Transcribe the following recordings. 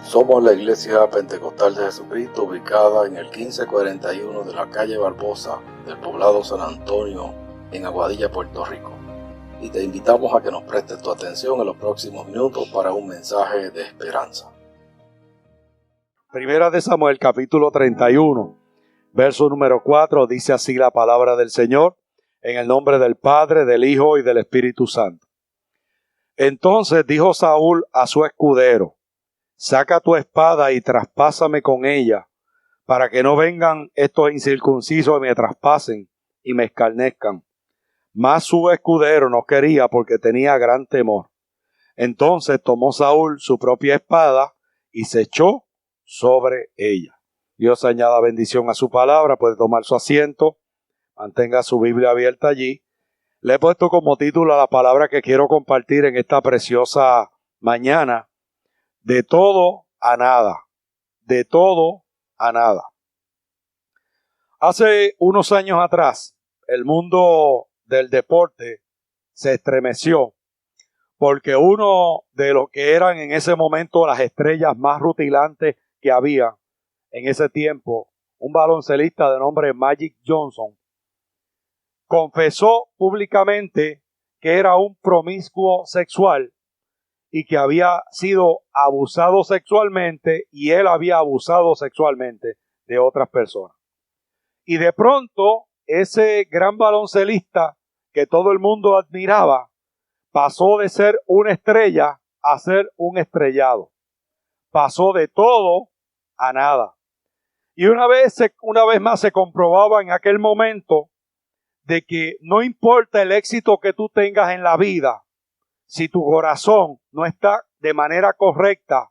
Somos la Iglesia Pentecostal de Jesucristo, ubicada en el 1541 de la calle Barbosa del poblado San Antonio, en Aguadilla, Puerto Rico. Y te invitamos a que nos prestes tu atención en los próximos minutos para un mensaje de esperanza. Primera de Samuel, capítulo 31, verso número 4, dice así la palabra del Señor, en el nombre del Padre, del Hijo y del Espíritu Santo. Entonces dijo Saúl a su escudero: saca tu espada y traspásame con ella, para que no vengan estos incircuncisos y me traspasen y me escarnezcan. Mas su escudero no quería, porque tenía gran temor. Entonces tomó Saúl su propia espada y se echó sobre ella. Dios añada bendición a su palabra. Puede tomar su asiento, mantenga su Biblia abierta allí. Le he puesto como título a la palabra que quiero compartir en esta preciosa mañana: de todo a nada. De todo a nada. Hace unos años atrás, el mundo del deporte se estremeció porque uno de los que eran en ese momento las estrellas más rutilantes que había en ese tiempo, un baloncelista de nombre Magic Johnson, confesó públicamente que era un promiscuo sexual y que había sido abusado sexualmente y él había abusado sexualmente de otras personas. Y de pronto ese gran baloncelista que todo el mundo admiraba pasó de ser una estrella a ser un estrellado. Pasó de todo a nada. Y una vez más se comprobaba en aquel momento de que no importa el éxito que tú tengas en la vida, si tu corazón no está de manera correcta,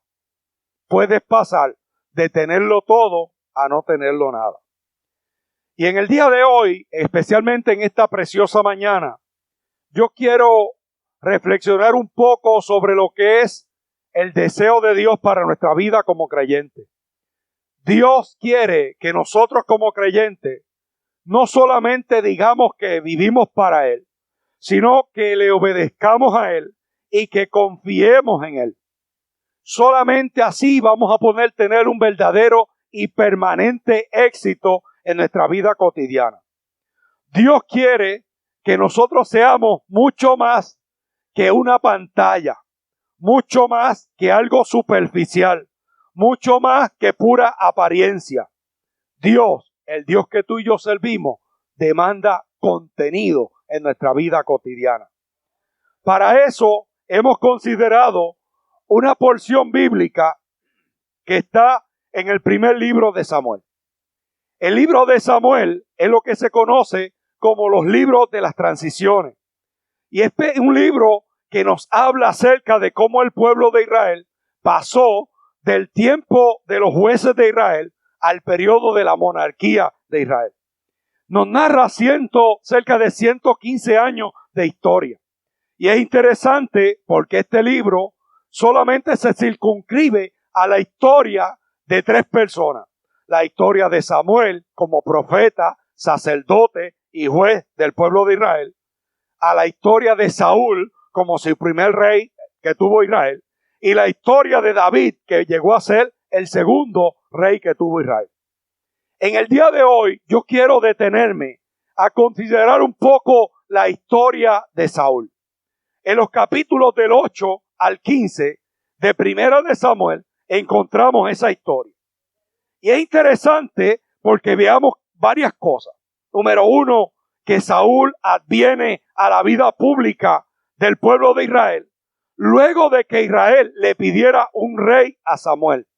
puedes pasar de tenerlo todo a no tenerlo nada. Y en el día de hoy, especialmente en esta preciosa mañana, yo quiero reflexionar un poco sobre lo que es el deseo de Dios para nuestra vida como creyentes. Dios quiere que nosotros como creyentes no solamente digamos que vivimos para Él, sino que le obedezcamos a Él y que confiemos en Él. Solamente así vamos a poder tener un verdadero y permanente éxito en nuestra vida cotidiana. Dios quiere que nosotros seamos mucho más que una pantalla, mucho más que algo superficial, mucho más que pura apariencia. Dios, el Dios que tú y yo servimos, demanda contenido en nuestra vida cotidiana. Para eso hemos considerado una porción bíblica que está en el primer libro de Samuel. El libro de Samuel es lo que se conoce como los libros de las transiciones. Y es un libro que nos habla acerca de cómo el pueblo de Israel pasó del tiempo de los jueces de Israel al periodo de la monarquía de Israel. Nos narra cerca de 115 años de historia. Y es interesante porque este libro solamente se circunscribe a la historia de 3 personas. La historia de Samuel como profeta, sacerdote y juez del pueblo de Israel. A la historia de Saúl como su primer rey que tuvo Israel. Y la historia de David, que llegó a ser el segundo rey que tuvo Israel. En el día de hoy yo quiero detenerme a considerar un poco la historia de Saúl. En los capítulos del 8 al 15 de Primera de Samuel encontramos esa historia. Y es interesante porque veamos varias cosas. Número 1, que Saúl adviene a la vida pública del pueblo de Israel luego de que Israel le pidiera un rey a Samuel.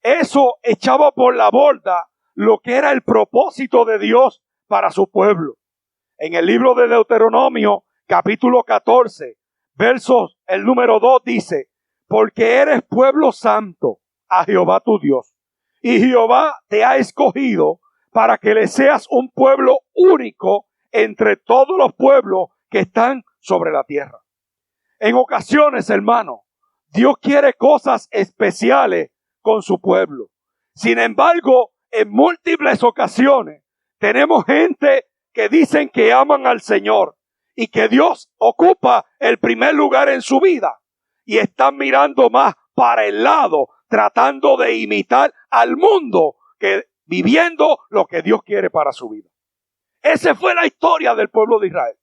Eso echaba por la borda lo que era el propósito de Dios para su pueblo. En el libro de Deuteronomio, capítulo 14, versos, el número 2 dice: porque eres pueblo santo a Jehová tu Dios, y Jehová te ha escogido para que le seas un pueblo único entre todos los pueblos que están sobre la tierra. En ocasiones, hermano, Dios quiere cosas especiales con su pueblo. Sin embargo, en múltiples ocasiones tenemos gente que dicen que aman al Señor y que Dios ocupa el primer lugar en su vida y están mirando más para el lado tratando de imitar al mundo, que viviendo lo que Dios quiere para su vida. Esa fue la historia del pueblo de Israel.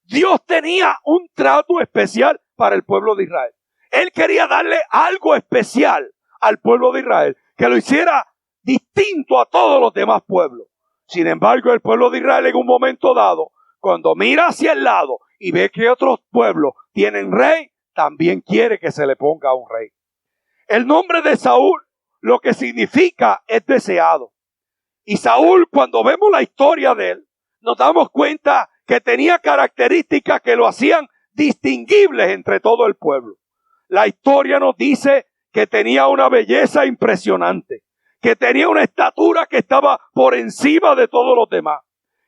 Dios tenía un trato especial para el pueblo de Israel. Él quería darle algo especial al pueblo de Israel, que lo hiciera distinto a todos los demás pueblos. Sin embargo, el pueblo de Israel en un momento dado, cuando mira hacia el lado y ve que otros pueblos tienen rey, también quiere que se le ponga un rey. El nombre de Saúl, lo que significa es deseado. Y Saúl, cuando vemos la historia de él, nos damos cuenta que tenía características que lo hacían distinguibles entre todo el pueblo. La historia nos dice que tenía una belleza impresionante, que tenía una estatura que estaba por encima de todos los demás.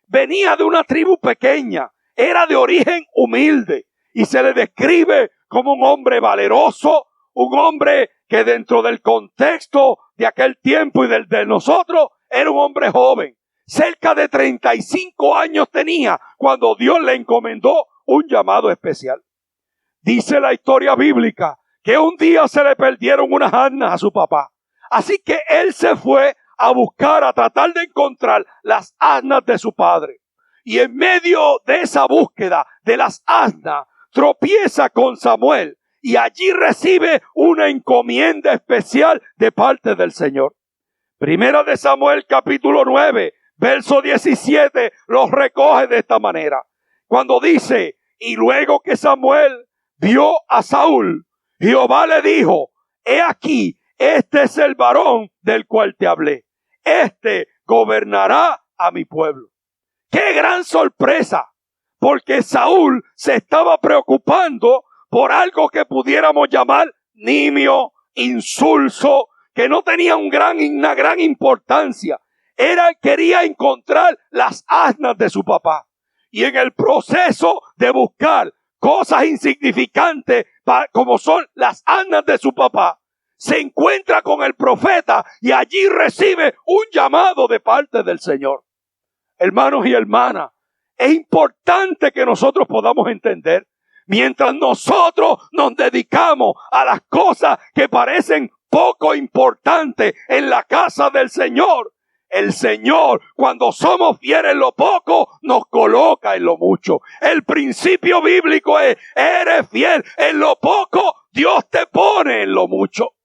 Venía de una tribu pequeña, era de origen humilde y se le describe como un hombre valeroso, un hombre que dentro del contexto de aquel tiempo y del de nosotros era un hombre joven. Cerca de 35 años tenía cuando Dios le encomendó un llamado especial. Dice la historia bíblica que un día se le perdieron unas asnas a su papá. Así que él se fue a buscar, a tratar de encontrar las asnas de su padre. Y en medio de esa búsqueda de las asnas, tropieza con Samuel y allí recibe una encomienda especial de parte del Señor. Primera de Samuel capítulo 9, verso 17, los recoge de esta manera. Cuando dice, y luego que Samuel vio a Saúl, Jehová le dijo, he aquí, este es el varón del cual te hablé. Este gobernará a mi pueblo. ¡Qué gran sorpresa! Porque Saúl se estaba preocupando por algo que pudiéramos llamar nimio, insulso, que no tenía una gran importancia. Quería encontrar las asnas de su papá. Y en el proceso de buscar cosas insignificantes como son las asnas de su papá, se encuentra con el profeta y allí recibe un llamado de parte del Señor. Hermanos y hermanas, es importante que nosotros podamos entender, mientras nosotros nos dedicamos a las cosas que parecen poco importantes en la casa del Señor, el Señor, cuando somos fieles en lo poco, nos coloca en lo mucho. El principio bíblico es, eres fiel en lo poco, Dios te pone en lo mucho.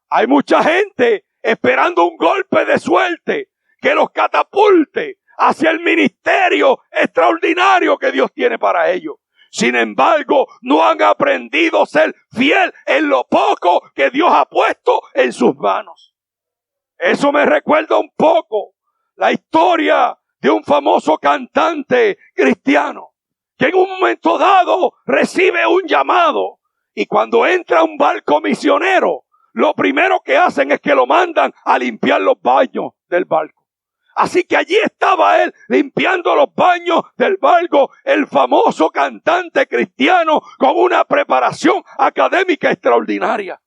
Hay mucha gente esperando un golpe de suerte que los catapulte hacia el ministerio extraordinario que Dios tiene para ellos. Sin embargo, no han aprendido a ser fiel en lo poco que Dios ha puesto en sus manos. Eso me recuerda un poco la historia de un famoso cantante cristiano que en un momento dado recibe un llamado y cuando entra a un barco misionero, lo primero que hacen es que lo mandan a limpiar los baños del barco. Así que allí estaba él limpiando los baños del barco, el famoso cantante cristiano con una preparación académica extraordinaria.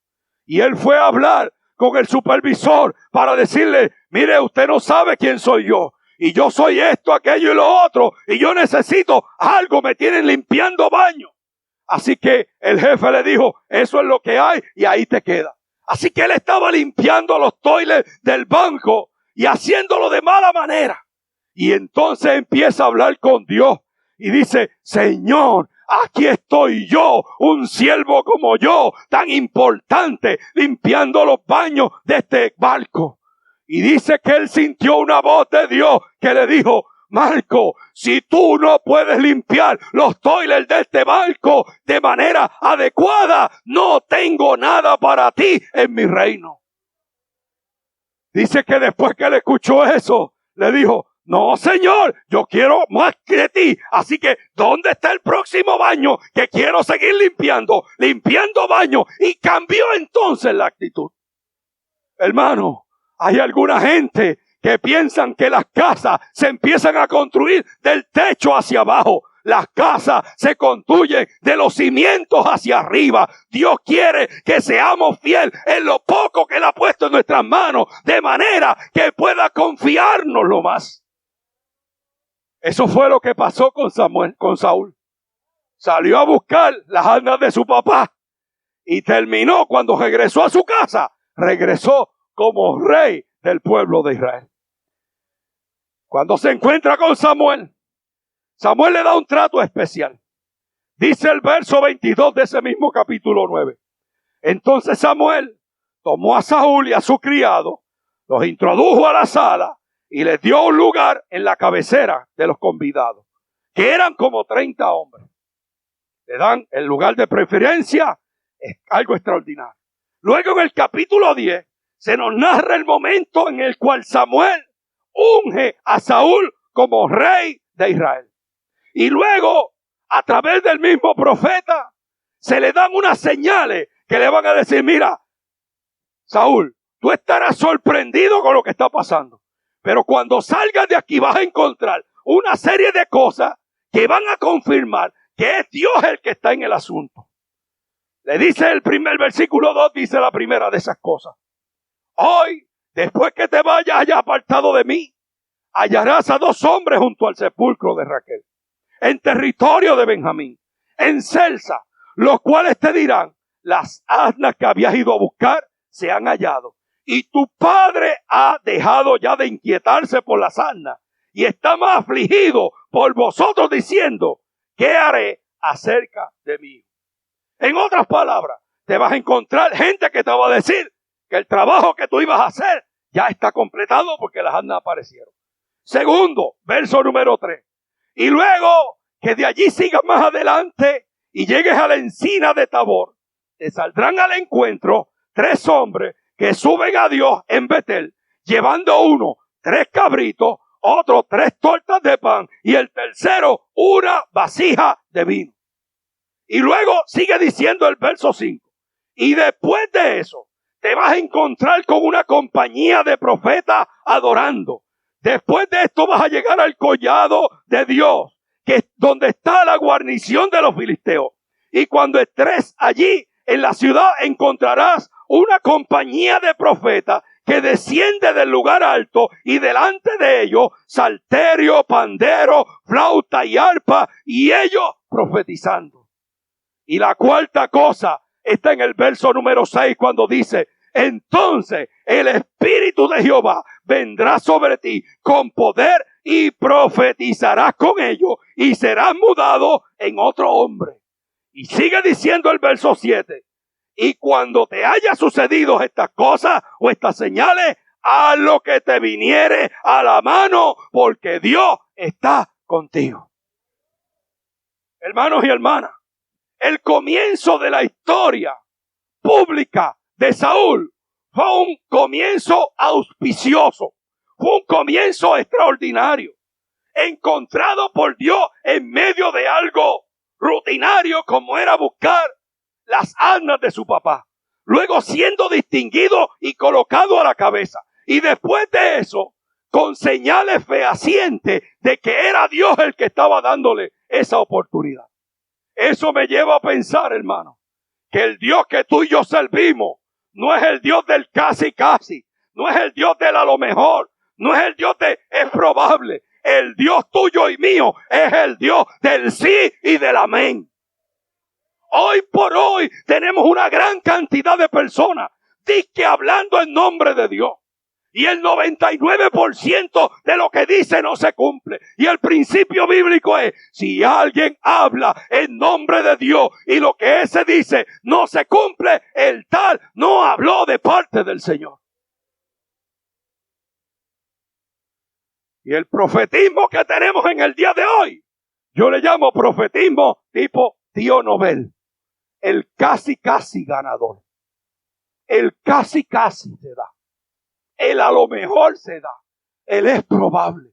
Y él fue a hablar con el supervisor para decirle, mire, usted no sabe quién soy yo. Y yo soy esto, aquello y lo otro. Y yo necesito algo, me tienen limpiando baños. Así que el jefe le dijo, eso es lo que hay y ahí te queda. Así que él estaba limpiando los toilets del banco y haciéndolo de mala manera. Y entonces empieza a hablar con Dios y dice, Señor, aquí estoy yo, un siervo como yo, tan importante, limpiando los baños de este barco. Y dice que él sintió una voz de Dios que le dijo, Marco, si tú no puedes limpiar los toilets de este barco de manera adecuada, no tengo nada para ti en mi reino. Dice que después que él escuchó eso, le dijo, no, Señor, yo quiero más que de ti. Así que, ¿dónde está el próximo baño que quiero seguir limpiando baños? Y cambió entonces la actitud. Hermano, hay alguna gente que piensan que las casas se empiezan a construir del techo hacia abajo. Las casas se construyen de los cimientos hacia arriba. Dios quiere que seamos fieles en lo poco que Él ha puesto en nuestras manos, de manera que pueda confiarnos lo más. Eso fue lo que pasó con Saúl. Salió a buscar las asnas de su papá Y terminó cuando regresó a su casa, regresó como rey del pueblo de Israel. Cuando se encuentra con Samuel, Samuel le da un trato especial. Dice el verso 22 de ese mismo capítulo 9. Entonces Samuel tomó a Saúl y a su criado, los introdujo a la sala y les dio un lugar en la cabecera de los convidados, que eran como 30 hombres. Le dan el lugar de preferencia, es algo extraordinario. Luego en el capítulo 10 se nos narra el momento en el cual Samuel unge a Saúl como rey de Israel. Y luego, a través del mismo profeta, se le dan unas señales que le van a decir, mira, Saúl, tú estarás sorprendido con lo que está pasando. Pero cuando salgas de aquí vas a encontrar una serie de cosas que van a confirmar que es Dios el que está en el asunto. Le dice el primer versículo 2, dice la primera de esas cosas. Hoy, después que te vayas allá apartado de mí, hallarás a 2 hombres junto al sepulcro de Raquel, en territorio de Benjamín, en Celsa, los cuales te dirán, las asnas que habías ido a buscar se han hallado. Y tu padre ha dejado ya de inquietarse por las asnas y está más afligido por vosotros diciendo, ¿qué haré acerca de mí? En otras palabras, te vas a encontrar gente que te va a decir que el trabajo que tú ibas a hacer ya está completado porque las asnas aparecieron. Segundo, verso número 3. Y luego que de allí sigas más adelante y llegues a la encina de Tabor, te saldrán al encuentro 3 hombres que suben a Dios en Betel, llevando uno 3 cabritos, otro 3 tortas de pan y el tercero una vasija de vino. Y luego sigue diciendo el verso 5. Y después de eso, te vas a encontrar con una compañía de profetas adorando. Después de esto vas a llegar al collado de Dios, que es donde está la guarnición de los filisteos. Y cuando estés allí en la ciudad encontrarás una compañía de profetas que desciende del lugar alto y delante de ellos salterio, pandero, flauta y arpa y ellos profetizando. Y la cuarta cosa está en el verso número 6 cuando dice, entonces el Espíritu de Jehová vendrá sobre ti con poder y profetizarás con ellos y serás mudado en otro hombre. Y sigue diciendo el verso 7, y cuando te haya sucedido estas cosas o estas señales, haz lo que te viniere a la mano, porque Dios está contigo. Hermanos y hermanas, el comienzo de la historia pública de Saúl fue un comienzo auspicioso, fue un comienzo extraordinario, encontrado por Dios en medio de algo rutinario como era buscar las asnas de su papá, luego siendo distinguido y colocado a la cabeza, y después de eso, con señales fehacientes de que era Dios el que estaba dándole esa oportunidad. Eso me lleva a pensar, hermano, que el Dios que tú y yo servimos no es el Dios del casi casi, no es el Dios del a lo mejor, no es el Dios de es probable. El Dios tuyo y mío es el Dios del sí y del amén. Hoy por hoy tenemos una gran cantidad de personas que hablando en nombre de Dios. Y el 99% de lo que dice no se cumple. Y el principio bíblico es, si alguien habla en nombre de Dios y lo que ese dice no se cumple, el tal no habló de parte del Señor. Y el profetismo que tenemos en el día de hoy, yo le llamo profetismo tipo tío Nobel. El casi casi ganador. El casi casi se da. El a lo mejor se da. El es probable.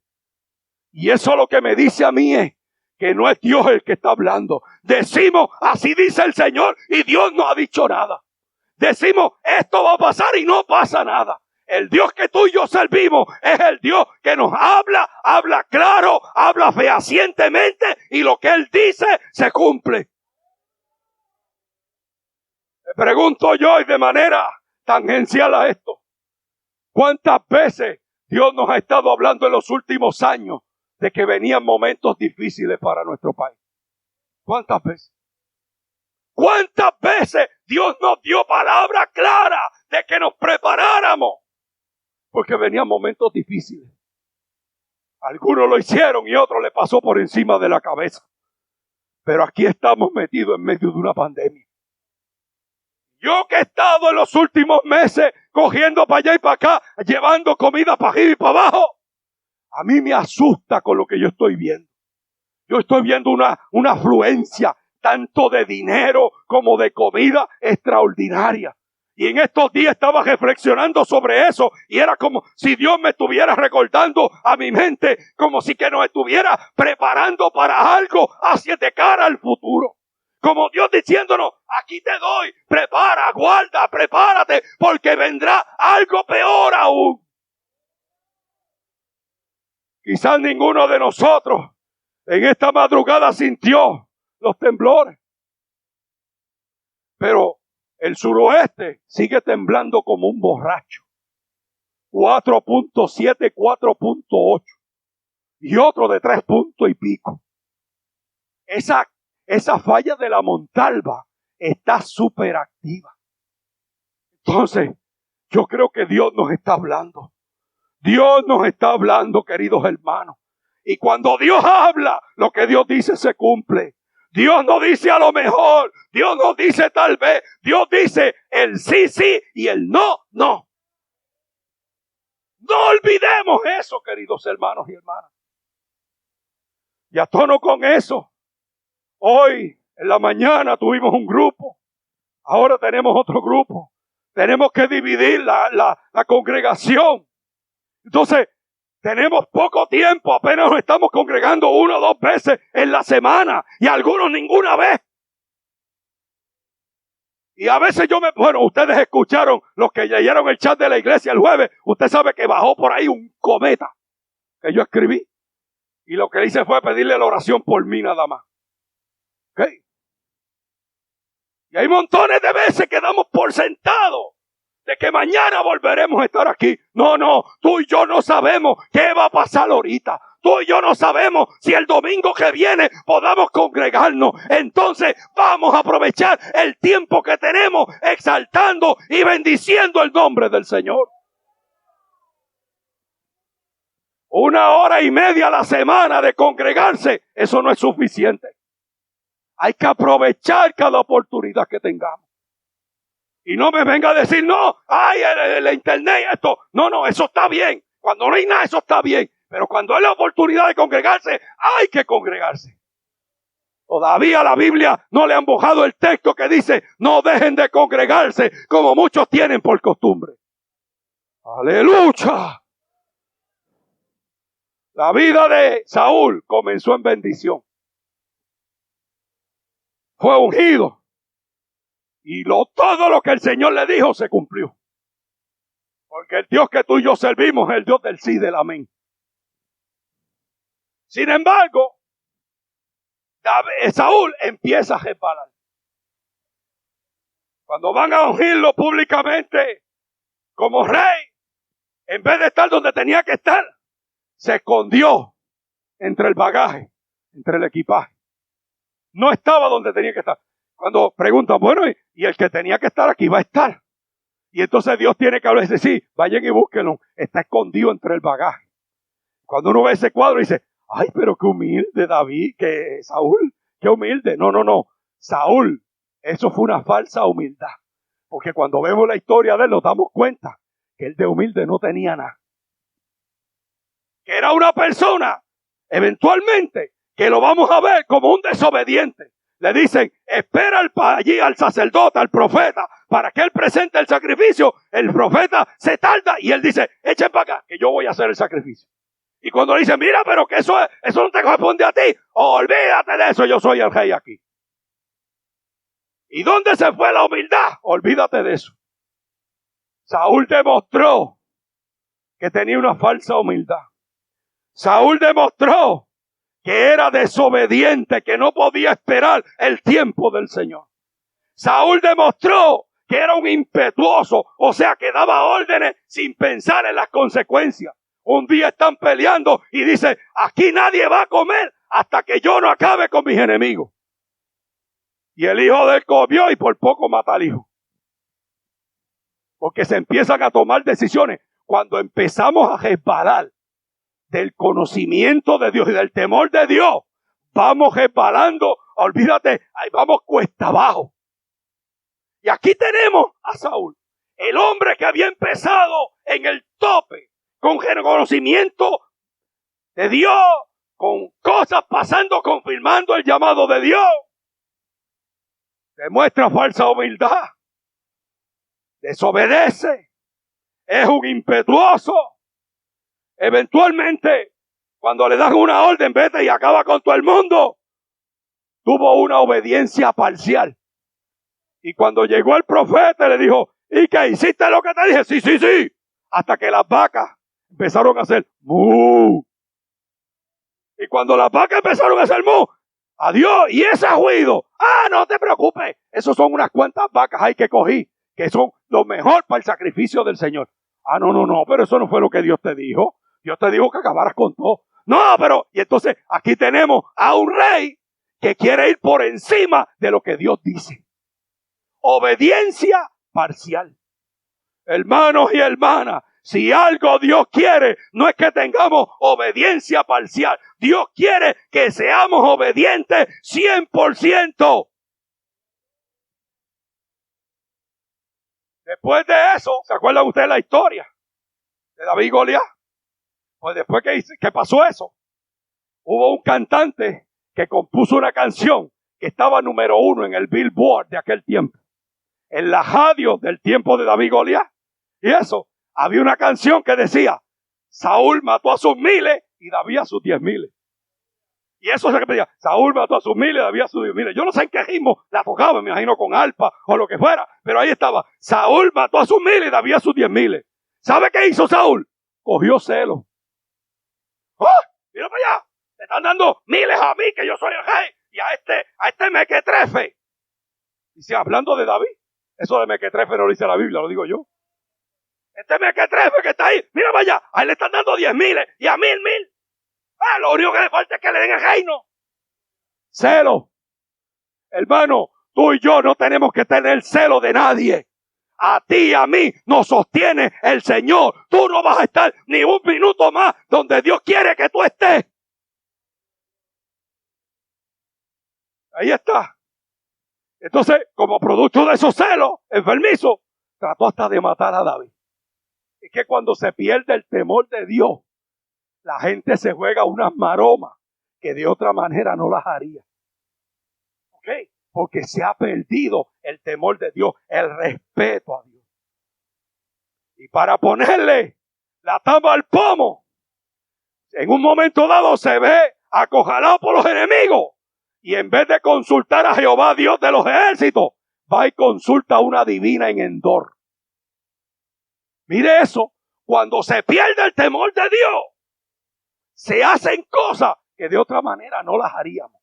Y eso lo que me dice a mí es que no es Dios el que está hablando. Decimos, así dice el Señor, y Dios no ha dicho nada. Decimos, esto va a pasar y no pasa nada. El Dios que tú y yo servimos es el Dios que nos habla claro, habla fehacientemente y lo que Él dice se cumple. Me pregunto yo y de manera tangencial a esto, ¿cuántas veces Dios nos ha estado hablando en los últimos años de que venían momentos difíciles para nuestro país? ¿Cuántas veces? ¿Cuántas veces Dios nos venían momentos difíciles. Algunos lo hicieron y otros le pasó por encima de la cabeza. Pero aquí estamos metidos en medio de una pandemia. Yo que he estado en los últimos meses cogiendo para allá y para acá, llevando comida para arriba y para abajo, a mí me asusta con lo que yo estoy viendo. Yo estoy viendo una afluencia tanto de dinero como de comida extraordinaria. Y en estos días estaba reflexionando sobre eso y era como si Dios me estuviera recordando a mi mente, como si que nos estuviera preparando para algo hacia de cara al futuro. Como Dios diciéndonos, aquí te doy, prepara, guarda, prepárate, porque vendrá algo peor aún. Quizás ninguno de nosotros en esta madrugada sintió los temblores. Pero el suroeste sigue temblando como un borracho. 4.7, 4.8. Y otro de 3 puntos y pico. Esa falla de la Montalva está súper activa. Entonces, yo creo que Dios nos está hablando. Dios nos está hablando, queridos hermanos. Y cuando Dios habla, lo que Dios dice se cumple. Dios no dice a lo mejor, Dios no dice tal vez, Dios dice el sí, sí y el no, no. No olvidemos eso, queridos hermanos y hermanas. Y a tono con eso, hoy en la mañana tuvimos un grupo, ahora tenemos otro grupo. Tenemos que dividir la congregación. Entonces, tenemos poco tiempo, apenas nos estamos congregando 1 o 2 veces en la semana y algunos ninguna vez. Y a veces ustedes escucharon, los que leyeron el chat de la iglesia el jueves, usted sabe que bajó por ahí un cometa que yo escribí. Y lo que hice fue pedirle la oración por mí nada más. ¿Ok? Y hay montones de veces que damos por sentado de que mañana volveremos a estar aquí. No, tú y yo no sabemos qué va a pasar ahorita. Tú y yo no sabemos si el domingo que viene podamos congregarnos. Entonces vamos a aprovechar el tiempo que tenemos exaltando y bendiciendo el nombre del Señor. 1 hora y media a la semana de congregarse, eso no es suficiente. Hay que aprovechar cada oportunidad que tengamos. Y no me venga a decir, no, el internet y esto. No, eso está bien. Cuando no hay nada, eso está bien. Pero cuando hay la oportunidad de congregarse, hay que congregarse. Todavía la Biblia no le han bajado el texto que dice, no dejen de congregarse como muchos tienen por costumbre. ¡Aleluya! La vida de Saúl comenzó en bendición. Fue ungido. Y todo lo que el Señor le dijo se cumplió. Porque el Dios que tú y yo servimos es el Dios del sí y del amén. Sin embargo, Saúl empieza a reparar. Cuando van a ungirlo públicamente como rey, en vez de estar donde tenía que estar, se escondió entre el bagaje, entre el equipaje. No estaba donde tenía que estar. Cuando preguntan, bueno, y el que tenía que estar aquí va a estar. Y entonces Dios tiene que hablar y dice, sí, vayan y búsquenlo. Está escondido entre el bagaje. Cuando uno ve ese cuadro dice, ay, pero qué humilde David, que Saúl, qué humilde. No. Saúl, eso fue una falsa humildad. Porque cuando vemos la historia de él nos damos cuenta que él de humilde no tenía nada. Que era una persona, eventualmente, que lo vamos a ver como un desobediente. Le dicen, espera allí al sacerdote, al profeta, para que él presente el sacrificio. El profeta se tarda y él dice, echen para acá, que yo voy a hacer el sacrificio. Y cuando le dicen, mira, pero que eso no te corresponde a ti, olvídate de eso, yo soy el rey aquí. ¿Y dónde se fue la humildad? Olvídate de eso. Saúl demostró que tenía una falsa humildad. Saúl demostró que era desobediente, que no podía esperar el tiempo del Señor. Saúl demostró que era un impetuoso, o sea, que daba órdenes sin pensar en las consecuencias. Un día están peleando y dice, aquí nadie va a comer hasta que yo no acabe con mis enemigos. Y el hijo de él comió y por poco mata al hijo. Porque se empiezan a tomar decisiones. cuando empezamos a resbalar del conocimiento de Dios y del temor de Dios, vamos resbalando, olvídate, ahí vamos cuesta abajo. Y aquí tenemos a Saúl, el hombre que había empezado en el tope, con conocimiento de Dios, con cosas pasando, confirmando el llamado de Dios. Demuestra falsa humildad, desobedece, es un impetuoso. Eventualmente, cuando le dan una orden, vete y acaba con todo el mundo, tuvo una obediencia parcial. Y cuando llegó el profeta, le dijo, ¿y qué? ¿Hiciste lo que te dije? Sí, sí, sí. Hasta que las vacas empezaron a hacer mu. Y cuando las vacas empezaron a hacer mu, adiós, y ese ruido, no te preocupes, esos son unas cuantas vacas ahí que cogí, que son lo mejor para el sacrificio del Señor. No, pero eso no fue lo que Dios te dijo. Dios te dijo que acabaras con todo. No, pero, y entonces aquí tenemos a un rey que quiere ir por encima de lo que Dios dice. Obediencia parcial. Hermanos y hermanas, si algo Dios quiere, no es que tengamos obediencia parcial. Dios quiere que seamos obedientes 100%. Después de eso, ¿se acuerdan ustedes la historia de David y Goliat? Pues después que pasó eso, hubo un cantante que compuso una canción que estaba número 1 en el Billboard de aquel tiempo, en la radio del tiempo de David y Goliat. Y eso, había una canción que decía, Saúl mató a sus 1000 y David a sus 10,000. Y eso es lo que pedía, Saúl mató a sus 1000 y David a sus 10,000. Yo no sé en qué ritmo la tocaba, me imagino con arpa o lo que fuera, pero ahí estaba, Saúl mató a sus 1000 y David a sus 10,000. ¿Sabe qué hizo Saúl? Cogió celo. Mira para allá, le están dando 1000 a mí, que yo soy el rey, y a este mequetrefe. Dice, hablando de David, eso de mequetrefe no lo dice la Biblia, lo digo yo. Este mequetrefe que está ahí, mira para allá, a él le están dando 10,000 y a 1000. Lo único que le falta es que le den el reino. Celo. Hermano, tú y yo no tenemos que tener celo de nadie. A ti y a mí nos sostiene el Señor. Tú no vas a estar ni un minuto más donde Dios quiere que tú estés. Ahí está. Entonces, como producto de esos celos enfermizos, trató hasta de matar a David. Es que cuando se pierde el temor de Dios, la gente se juega unas maromas que de otra manera no las haría. ¿Ok? Porque se ha perdido el temor de Dios, el respeto a Dios. Y para ponerle la tapa al pomo, en un momento dado se ve acorralado por los enemigos. Y en vez de consultar a Jehová, Dios de los ejércitos, va y consulta a una divina en Endor. Mire eso, cuando se pierde el temor de Dios, se hacen cosas que de otra manera no las haríamos.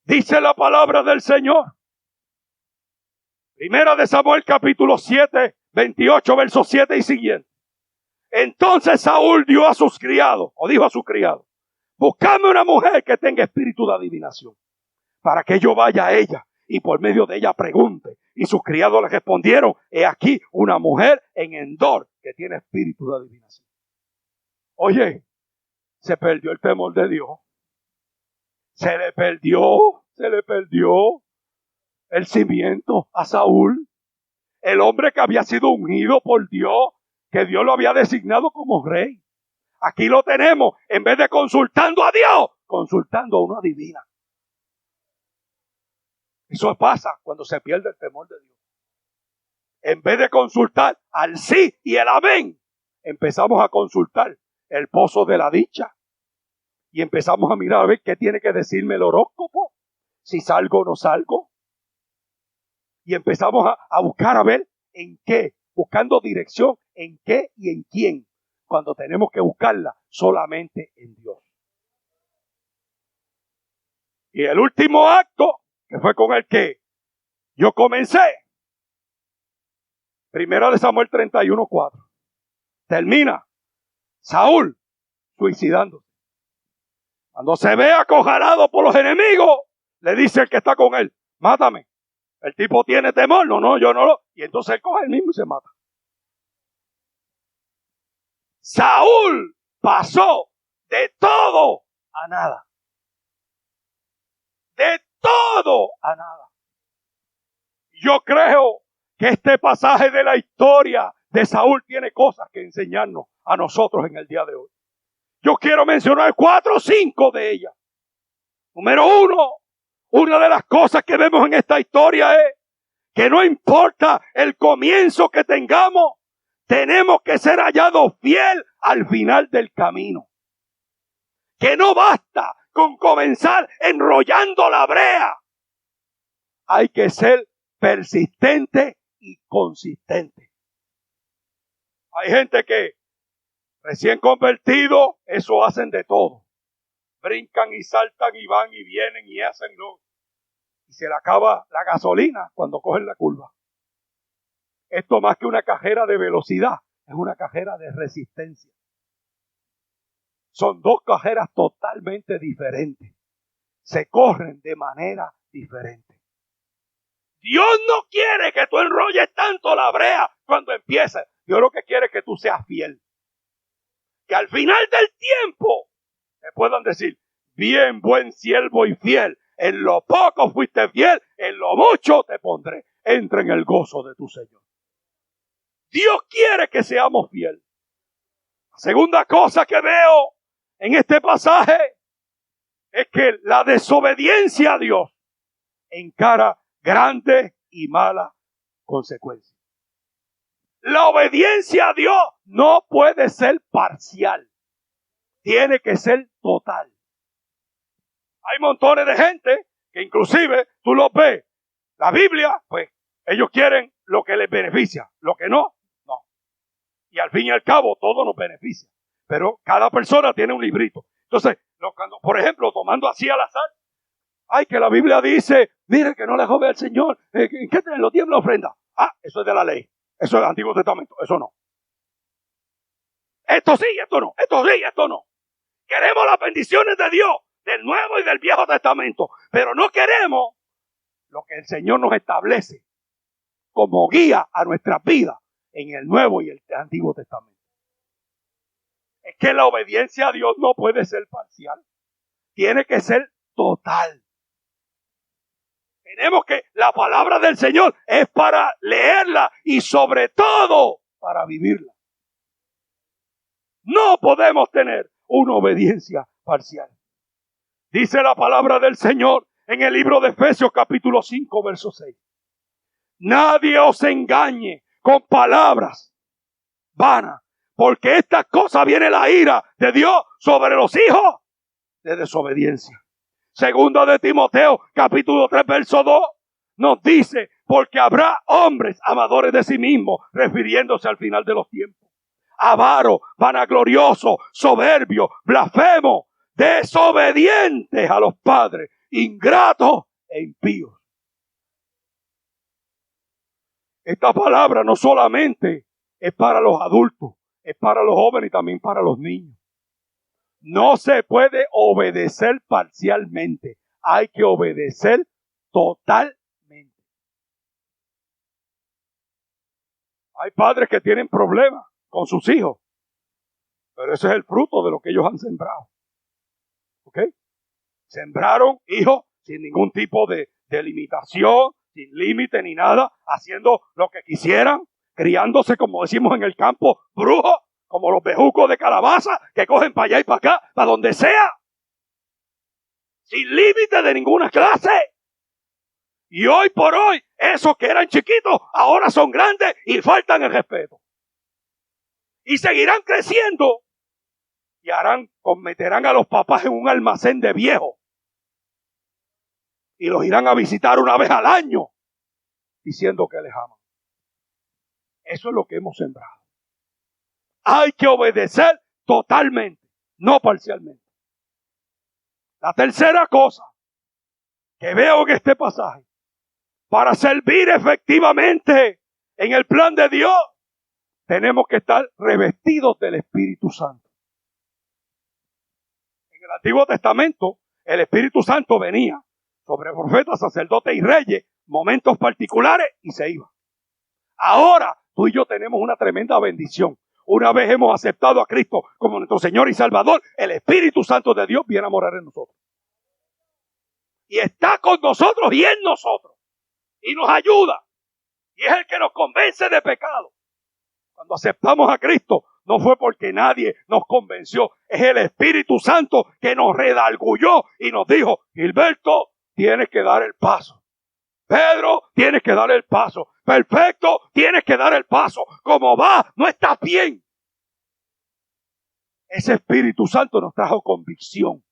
Dice la palabra del Señor. Primera de Samuel capítulo 7, 28, versos 7 y siguiente. Entonces Saúl dio a sus criados, o dijo a sus criados, buscadme una mujer que tenga espíritu de adivinación, para que yo vaya a ella y por medio de ella pregunte. Y sus criados le respondieron, he aquí una mujer en Endor que tiene espíritu de adivinación. Oye, se perdió el temor de Dios. Se le perdió el cimiento a Saúl, el hombre que había sido ungido por Dios, que Dios lo había designado como rey. Aquí lo tenemos, en vez de consultando a Dios, consultando a una divina. Eso pasa cuando se pierde el temor de Dios. En vez de consultar al sí y el amén, empezamos a consultar el pozo de la dicha. Y empezamos a mirar a ver qué tiene que decirme el horóscopo, si salgo o no salgo. Y empezamos a buscar a ver en qué, buscando dirección en qué y en quién, cuando tenemos que buscarla solamente en Dios. Y el último acto, que fue con el que yo comencé, Primera de Samuel 31:4, termina Saúl suicidándose. Cuando se ve acorralado por los enemigos, le dice el que está con él, mátame. El tipo tiene temor, no, yo no lo. Y entonces él coge el mismo y se mata. Saúl pasó de todo a nada. De todo a nada. Yo creo que este pasaje de la historia de Saúl tiene cosas que enseñarnos a nosotros en el día de hoy. Yo quiero mencionar 4 o 5 de ellas. Número 1, una de las cosas que vemos en esta historia es que no importa el comienzo que tengamos, tenemos que ser hallados fiel al final del camino. Que no basta con comenzar enrollando la brea. Hay que ser persistente y consistente. Hay gente que recién convertidos, eso hacen de todo. Brincan y saltan y van y vienen y hacen lo. Y se le acaba la gasolina cuando cogen la curva. Esto más que una cajera de velocidad, es una cajera de resistencia. Son 2 cajeras totalmente diferentes. Se corren de manera diferente. Dios no quiere que tú enrolles tanto la brea cuando empieces. Dios lo que quiere es que tú seas fiel. Que al final del tiempo te puedan decir, bien, buen siervo y fiel. En lo poco fuiste fiel, en lo mucho te pondré. Entra en el gozo de tu Señor. Dios quiere que seamos fieles. La segunda cosa que veo en este pasaje es que la desobediencia a Dios encara grandes y malas consecuencias. La obediencia a Dios no puede ser parcial. Tiene que ser total. Hay montones de gente que inclusive tú los ves. La Biblia, pues, ellos quieren lo que les beneficia. Lo que no, no. Y al fin y al cabo, todo nos beneficia. Pero cada persona tiene un librito. Entonces, cuando, por ejemplo, tomando así al azar, ay, que la Biblia dice, mire que no le jode al Señor. ¿En qué tienen los diezmos y la ofrenda? Ah, eso es de la ley. Eso es del Antiguo Testamento. Eso no. Esto sí, esto no. Esto sí, esto no. Queremos las bendiciones de Dios, del Nuevo y del Viejo Testamento. Pero no queremos lo que el Señor nos establece como guía a nuestras vidas en el Nuevo y el Antiguo Testamento. Es que la obediencia a Dios no puede ser parcial. Tiene que ser total. Tenemos que, la palabra del Señor es para leerla y sobre todo para vivirla. No podemos tener una obediencia parcial. Dice la palabra del Señor en el libro de Efesios capítulo 5 verso 6. Nadie os engañe con palabras vanas, porque esta cosa viene la ira de Dios sobre los hijos de desobediencia. Segunda de Timoteo, capítulo 3, verso 2, nos dice, porque habrá hombres amadores de sí mismos, refiriéndose al final de los tiempos. Avaros, vanagloriosos, soberbios, blasfemos, desobedientes a los padres, ingratos e impíos. Esta palabra no solamente es para los adultos, es para los jóvenes y también para los niños. No se puede obedecer parcialmente. Hay que obedecer totalmente. Hay padres que tienen problemas con sus hijos. Pero ese es el fruto de lo que ellos han sembrado. ¿Ok? Sembraron hijos sin ningún tipo de limitación, sin límite ni nada, haciendo lo que quisieran, criándose, como decimos en el campo, brujos, como los bejucos de calabaza que cogen para allá y para acá, para donde sea. Sin límite de ninguna clase. Y hoy por hoy, esos que eran chiquitos, ahora son grandes y faltan el respeto. Y seguirán creciendo. Y meterán a los papás en un almacén de viejos. Y los irán a visitar una vez al año, diciendo que les aman. Eso es lo que hemos sembrado. Hay que obedecer totalmente, no parcialmente. La tercera cosa que veo en este pasaje, para servir efectivamente en el plan de Dios, tenemos que estar revestidos del Espíritu Santo. En el Antiguo Testamento, el Espíritu Santo venía sobre profetas, sacerdotes y reyes, momentos particulares, y se iba. Ahora, tú y yo tenemos una tremenda bendición. una vez hemos aceptado a Cristo como nuestro Señor y Salvador, el Espíritu Santo de Dios viene a morar en nosotros. Y está con nosotros y en nosotros. Y nos ayuda. Y es el que nos convence de pecado. Cuando aceptamos a Cristo, no fue porque nadie nos convenció. Es el Espíritu Santo que nos redargulló y nos dijo, Gilberto, tienes que dar el paso. Pedro, tienes que dar el paso. Perfecto, tienes que dar el paso. Como va, no estás bien. Ese Espíritu Santo nos trajo convicción.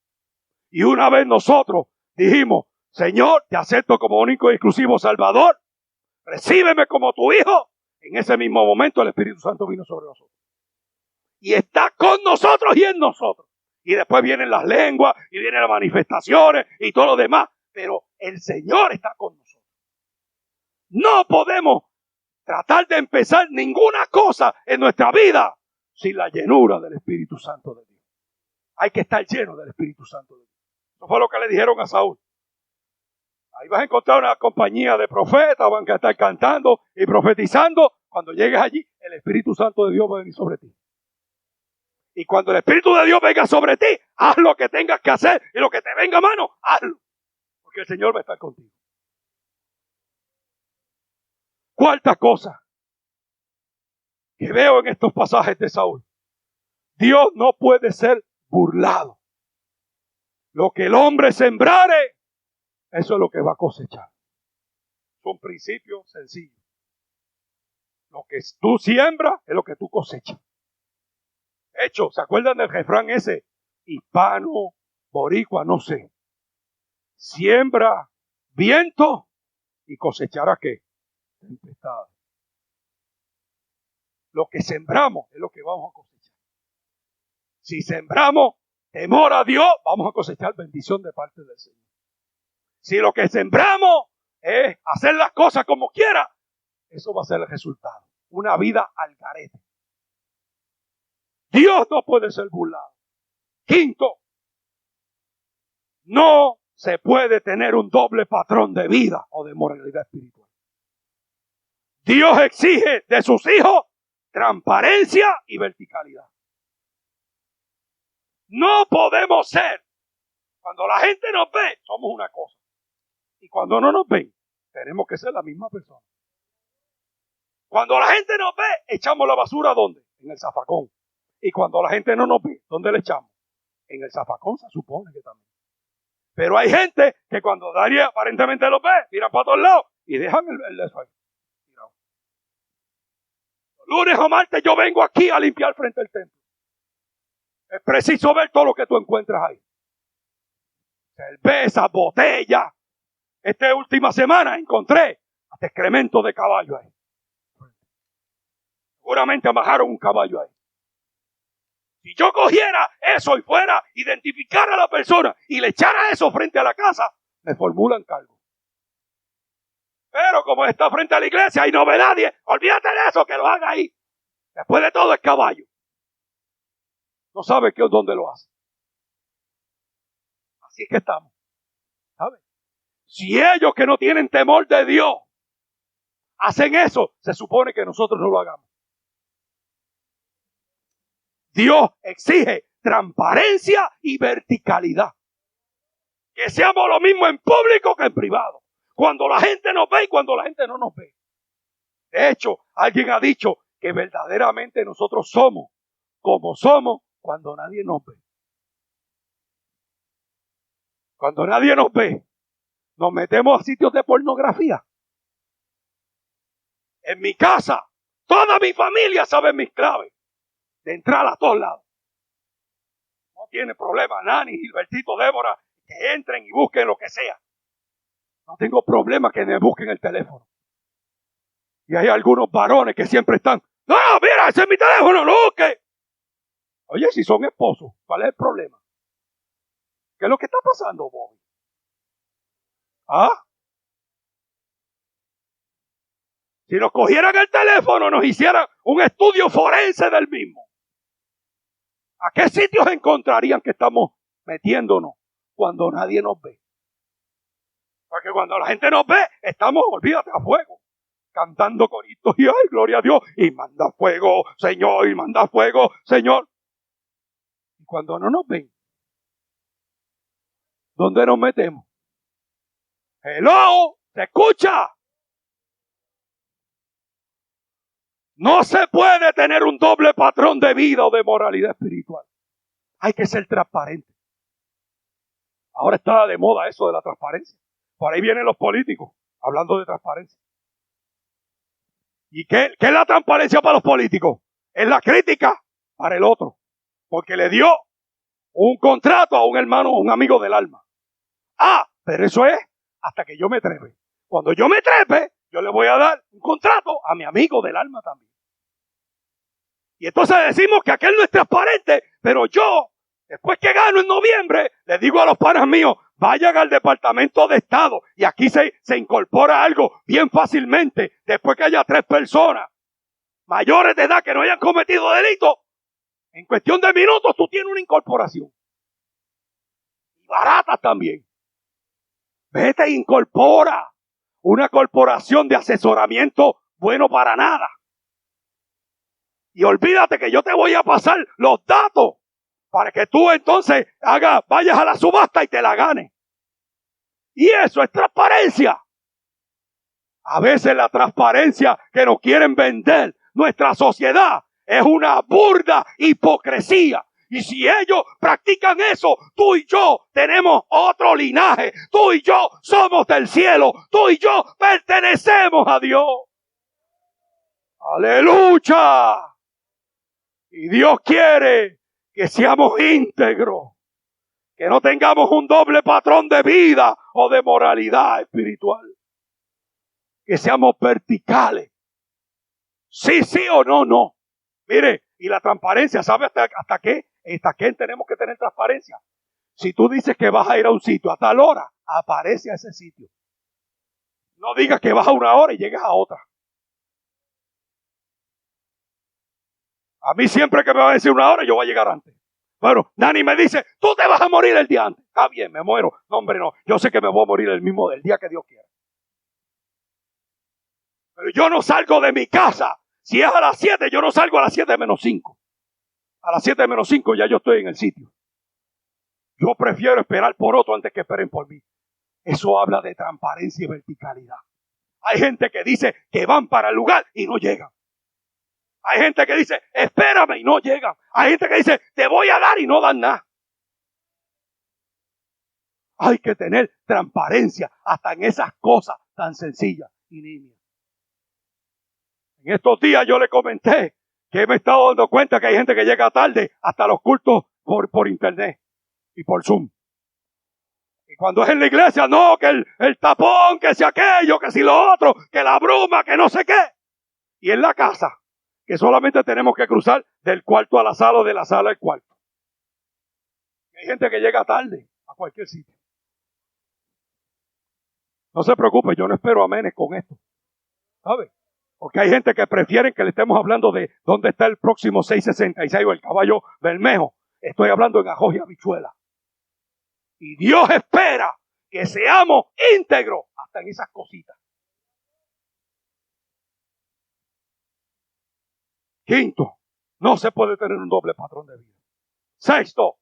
Y una vez nosotros dijimos, Señor, te acepto como único y exclusivo Salvador. Recíbeme como tu hijo. En ese mismo momento el Espíritu Santo vino sobre nosotros. Y está con nosotros y en nosotros. Y después vienen las lenguas y vienen las manifestaciones y todo lo demás. Pero el Señor está con nosotros. No podemos tratar de empezar ninguna cosa en nuestra vida sin la llenura del Espíritu Santo de Dios. Hay que estar lleno del Espíritu Santo de Dios. Eso fue lo que le dijeron a Saúl. Ahí vas a encontrar una compañía de profetas, van a estar cantando y profetizando. Cuando llegues allí, el Espíritu Santo de Dios va a venir sobre ti. Y cuando el Espíritu de Dios venga sobre ti, haz lo que tengas que hacer y lo que te venga a mano, hazlo. Porque el Señor va a estar contigo. Cuarta cosa que veo en estos pasajes de Saúl. Dios no puede ser burlado. Lo que el hombre sembrare, eso es lo que va a cosechar. Es un principio sencillo. Lo que tú siembras es lo que tú cosechas. De hecho, ¿se acuerdan del refrán ese? Hispano, boricua, no sé. Siembra viento y cosechará ¿qué? Tempestad. Lo que sembramos es lo que vamos a cosechar. Si sembramos temor a Dios, vamos a cosechar bendición de parte del Señor. Si lo que sembramos es hacer las cosas como quiera, eso va a ser el resultado. Una vida al garete. Dios no puede ser burlado. Quinto, no se puede tener un doble patrón de vida o de moralidad espiritual. Dios exige de sus hijos transparencia y verticalidad. No podemos ser, cuando la gente nos ve, somos una cosa. Y cuando no nos ven, tenemos que ser la misma persona. Cuando la gente nos ve, echamos la basura ¿dónde? En el zafacón. Y cuando la gente no nos ve, ¿dónde le echamos? En el zafacón se supone que también. Pero hay gente que cuando nadie aparentemente los ve, miran para todos lados y dejan el eso ahí. Lunes o martes yo vengo aquí a limpiar frente al templo. Es preciso ver todo lo que tú encuentras ahí. Cerveza, botella. Esta última semana encontré hasta excremento de caballo ahí. Seguramente bajaron un caballo ahí. Si yo cogiera eso y fuera, identificara a la persona y le echara eso frente a la casa, me formulan cargo. Pero como está frente a la iglesia y no ve nadie, olvídate de eso, que lo haga ahí. Después de todo es caballo. No sabe dónde lo hace. Así es que estamos. ¿Sabe? Si ellos que no tienen temor de Dios hacen eso, se supone que nosotros no lo hagamos. Dios exige transparencia y verticalidad. Que seamos lo mismo en público que en privado. Cuando la gente nos ve y cuando la gente no nos ve. De hecho, alguien ha dicho que verdaderamente nosotros somos como somos cuando nadie nos ve. Cuando nadie nos ve, nos metemos a sitios de pornografía. En mi casa, toda mi familia sabe mis claves. De entrar a todos lados. No tiene problema, Nani, Gilbertito, Débora, que entren y busquen lo que sea. No tengo problema que me busquen el teléfono. Y hay algunos varones que siempre están, no, mira, ese es mi teléfono, no busque. Oye, si son esposos, ¿cuál es el problema? ¿Qué es lo que está pasando, Bobby? ¿Ah? Si nos cogieran el teléfono, nos hicieran un estudio forense del mismo. ¿A qué sitios encontrarían que estamos metiéndonos cuando nadie nos ve? Porque cuando la gente nos ve, estamos, olvídate, a fuego. cantando coritos y ¡ay, gloria a Dios! Y manda fuego, Señor, y manda fuego, Señor. Y cuando no nos ven, ¿dónde nos metemos? ¡Hello! ¿Se escucha? No se puede tener un doble patrón de vida o de moralidad espiritual. Hay que ser transparente. Ahora está de moda eso de la transparencia. Por ahí vienen los políticos hablando de transparencia. ¿Y qué es la transparencia para los políticos? Es la crítica para el otro. Porque le dio un contrato a un hermano o un amigo del alma. Pero eso es hasta que yo me trepe. Cuando yo me trepe, yo le voy a dar un contrato a mi amigo del alma también. Y entonces decimos que aquel no es transparente, pero yo, después que gano en noviembre, le digo a los panas míos, vayan al Departamento de Estado. Y aquí se incorpora algo bien fácilmente, después que haya 3 personas mayores de edad que no hayan cometido delito. En cuestión de minutos tú tienes una incorporación. Y baratas también. Vete e incorpora una corporación de asesoramiento bueno para nada. Y olvídate que yo te voy a pasar los datos para que tú entonces vayas a la subasta y te la ganes. Y eso es transparencia. A veces la transparencia que nos quieren vender nuestra sociedad es una burda hipocresía. Y si ellos practican eso, tú y yo tenemos otro linaje. Tú y yo somos del cielo. Tú y yo pertenecemos a Dios. ¡Aleluya! Y Dios quiere que seamos íntegros. Que no tengamos un doble patrón de vida o de moralidad espiritual. Que seamos verticales. Sí, sí o no, no. Mire, y la transparencia, ¿sabe hasta qué? ¿Hasta qué tenemos que tener transparencia? Si tú dices que vas a ir a un sitio a tal hora, aparece a ese sitio. No digas que vas a una hora y llegas a otra. A mí siempre que me va a decir una hora, yo voy a llegar antes. Bueno, Dani me dice, tú te vas a morir el día antes. Está bien, me muero. No, hombre, no. Yo sé que me voy a morir el mismo del día que Dios quiera. Pero yo no salgo de mi casa. Si es a las 7, yo no salgo a las 7 menos 5. A las 7 menos 5 ya yo estoy en el sitio. Yo prefiero esperar por otro antes que esperen por mí. Eso habla de transparencia y verticalidad. Hay gente que dice que van para el lugar y no llegan. Hay gente que dice, espérame y no llegan. Hay gente que dice, te voy a dar y no dan nada. Hay que tener transparencia hasta en esas cosas tan sencillas y nimias. En estos días yo le comenté que me he estado dando cuenta que hay gente que llega tarde hasta los cultos por internet y por Zoom. Y cuando es en la iglesia, no, que el tapón, que si aquello, que si lo otro, que la bruma, que no sé qué. Y en la casa, que solamente tenemos que cruzar del cuarto a la sala o de la sala al cuarto. Hay gente que llega tarde a cualquier sitio. No se preocupe, yo no espero amenes con esto. ¿Sabe? Porque hay gente que prefieren que le estemos hablando de dónde está el próximo 666 o el caballo Bermejo. Estoy hablando en ajos y habichuela. Y Dios espera que seamos íntegros hasta en esas cositas. Quinto, no se puede tener un doble patrón de vida. Sexto,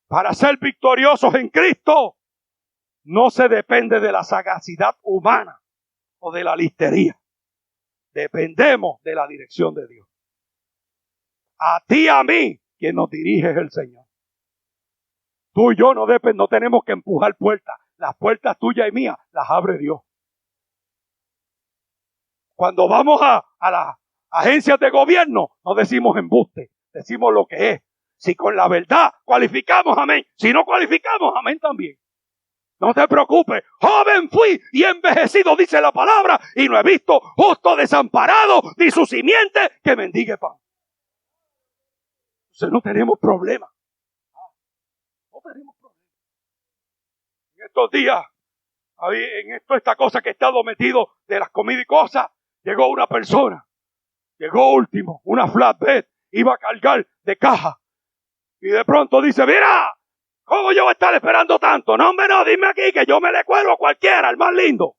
para ser victoriosos en Cristo, no se depende de la sagacidad humana o de la listería. Dependemos de la dirección de Dios. A ti y a mí, quien nos dirige es el Señor. Tú y yo no tenemos que empujar puertas. Las puertas tuyas y mías las abre Dios. Cuando vamos a las agencias de gobierno, no decimos embuste, decimos lo que es. Si con la verdad cualificamos, amén. Si no cualificamos, amén también. No te preocupes, joven fui y envejecido, dice la palabra, y no he visto justo desamparado, ni su simiente que mendigue pan. Entonces no tenemos problema. No tenemos problema. En estos días, esta cosa que he estado metido de las comidas y cosas, llegó una persona, llegó último, una flatbed, iba a cargar de caja, y de pronto dice, mira, ¿cómo yo voy a estar esperando tanto? No, hombre, no, dime aquí que yo me le cuelgo a cualquiera, el más lindo.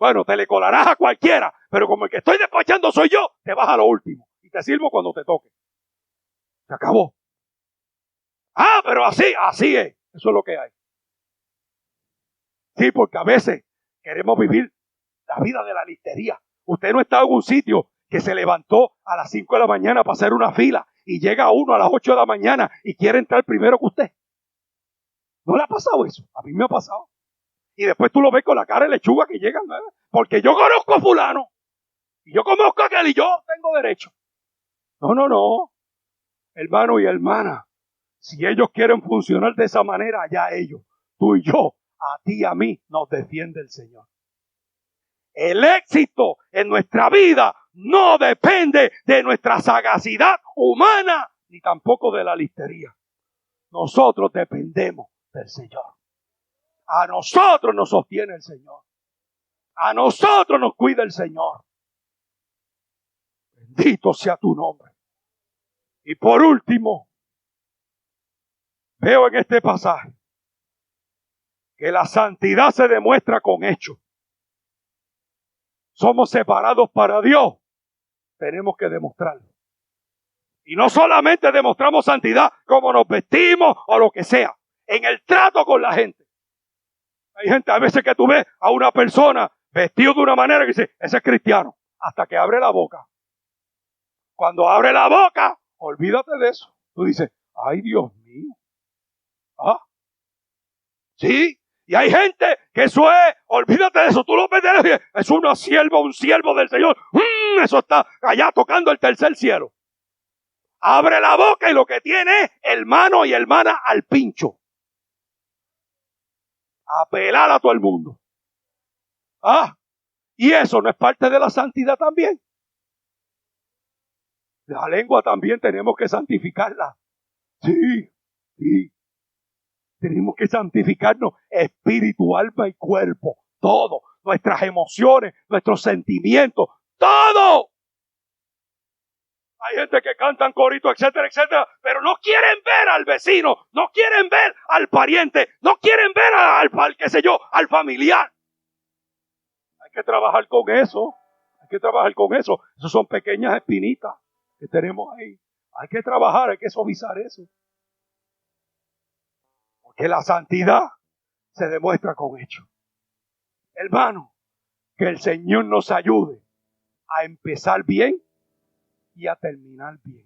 Bueno, te le colarás a cualquiera, pero como el que estoy despachando soy yo, te vas a lo último y te sirvo cuando te toque. Se acabó. Ah, pero así es. Eso es lo que hay. Sí, porque a veces queremos vivir la vida de la listería. Usted no está en un sitio que se levantó a las 5 de la mañana para hacer una fila y llega uno a las 8 de la mañana y quiere entrar primero que usted. ¿No le ha pasado eso? A mí me ha pasado. Y después tú lo ves con la cara de lechuga que llegan, ¿eh? Porque yo conozco a fulano y yo conozco a aquel y yo tengo derecho. No. Hermano y hermana, si ellos quieren funcionar de esa manera, allá ellos. Tú y yo, a ti y a mí, nos defiende el Señor. El éxito en nuestra vida no depende de nuestra sagacidad humana, ni tampoco de la listería. Nosotros dependemos del Señor. A nosotros nos sostiene el Señor. A nosotros nos cuida el Señor. Bendito sea tu nombre. Y por último, veo en este pasaje que la santidad se demuestra con hechos. Somos separados para Dios. Tenemos que demostrarlo. Y no solamente demostramos santidad como nos vestimos o lo que sea. En el trato con la gente. Hay gente a veces que tú ves a una persona vestido de una manera que dice, ese es cristiano. Hasta que abre la boca. Cuando abre la boca, olvídate de eso. Tú dices, ay Dios mío. Sí. Y hay gente que eso es, olvídate de eso, tú lo ves de lejos, es un siervo del Señor. Eso está allá tocando el tercer cielo. Abre la boca y lo que tiene es hermano y hermana al pincho. A pelar a todo el mundo. Y eso no es parte de la santidad también. La lengua también tenemos que santificarla. Sí. Tenemos que santificarnos espíritu, alma y cuerpo. Todo. Nuestras emociones, nuestros sentimientos. Todo. Hay gente que cantan corito, etcétera, etcétera, pero no quieren ver al vecino, no quieren ver al pariente, no quieren ver al familiar. Hay que trabajar con eso. Esas son pequeñas espinitas que tenemos ahí. Hay que trabajar, hay que suavizar eso. Porque la santidad se demuestra con hechos. Hermano, que el Señor nos ayude a empezar bien y a terminar bien.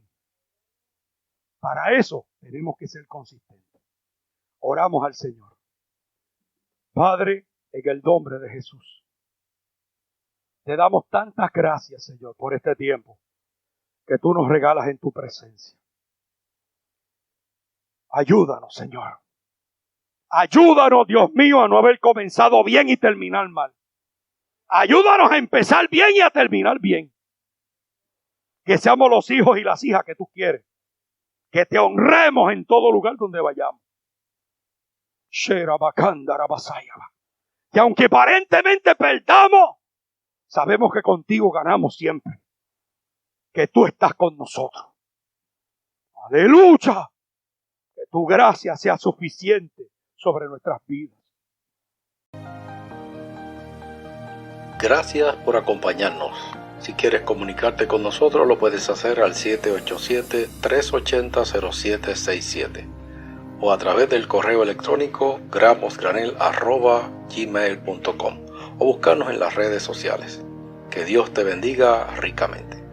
Para eso tenemos que ser consistentes. Oramos al Señor. Padre, en el nombre de Jesús, te damos tantas gracias, Señor, por este tiempo que tú nos regalas en tu presencia. Ayúdanos, Señor. Ayúdanos, Dios mío, a no haber comenzado bien y terminar mal. Ayúdanos a empezar bien y a terminar bien. Que seamos los hijos y las hijas que tú quieres. Que te honremos en todo lugar donde vayamos. Que aunque aparentemente perdamos, sabemos que contigo ganamos siempre. Que tú estás con nosotros. Aleluya. Que tu gracia sea suficiente sobre nuestras vidas. Gracias por acompañarnos. Si quieres comunicarte con nosotros, lo puedes hacer al 787-380-0767 o a través del correo electrónico gramosgranel@gmail.com o buscarnos en las redes sociales. Que Dios te bendiga ricamente.